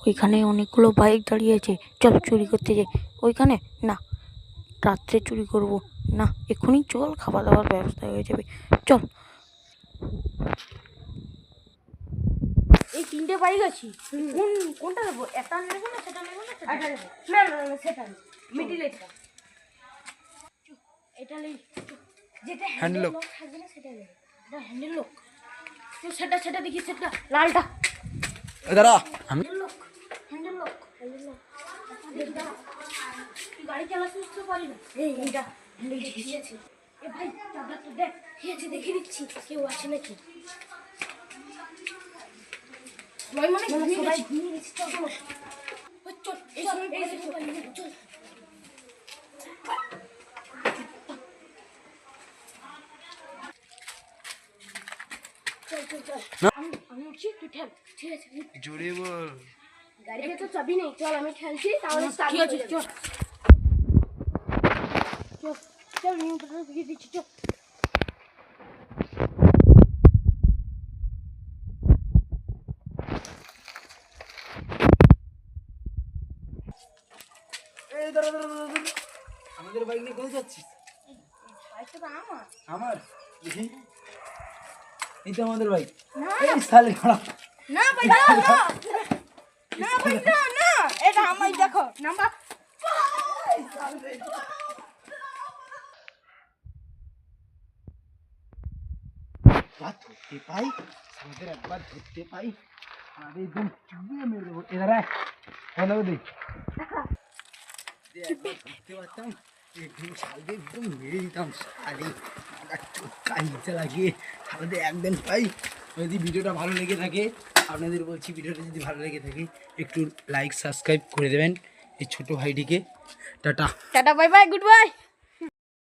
ওইখানে অনেকগুলো বাইক দাঁড়িয়ে আছে, চল চুরি করতে যাই। ওইখানে না, রাত্রে চুরি করব না, এক্ষুনি চল, খাওয়া দাওয়ার ব্যবস্থা হয়ে যাবে, চল। এই তিনটে বাইক আছে, কোনটা নেবো? এটা নেবো না সেটা নেবো না সেটা নেবো? না না না, সেটা মিডিল এটা নেই, যেটা হ্যান্ডেল লক থাকবে না সেটা নেই, এটা হ্যান্ডেল লক। তো সেটা সেটা দেখি, সেটা লালটা। দাঁড়া, আমি হ্যান্ডেল লক গাড়ি চালাতে তো পারি না। এইটা হ্যান্ডেল ঠিক আছে। এ ভাই চাবলাটা দেখ, ঠিক আছে, দেখে দিচ্ছি কেউ আছে নাকি। মনে সবাই ঘুমিয়ে গেছে, চল চল চল, এই সময় চল। আমি উঠছি, তুই ঠেল। ঠিক আছে, জোরে বল। গাড়িতে তো চাবি নেই, চল আমি ঠেলছি, তাহলে ঠিক আছে, চল চল চল, নিউট্রাল দিয়ে দিচ্ছি, চল। এই দাঁড়া দাঁড়া দাঁড়া, আমাদের বাইক নিয়ে কোথায় যাচ্ছিস? বাইকটা তো আমার। আমার এই তো আমাদের বাইক। না এই সালে খারাপ না ভাই, না না না ভাই, না না, এটা আমার, দেখো নাম্বার। ধরতে পাই, আমাদের একবার ধরতে পাই, আমাদের একদম চুবিয়ে মেরে দেবো। এদারা দেখ ধরতে পারতাম, একদম সালকে একদম মেরে দিতাম। সালে কাজটা লাগিয়ে সালকে একদম পাই। যদি ভিডিওটা ভালো লেগে থাকে, আপনাদের বলছি, ভিডিওটা যদি ভালো লেগে থাকে একটু লাইক সাবস্ক্রাইব করে দেবেন এই ছোটো ভাইটিকে। Tata tata, bye bye, good bye.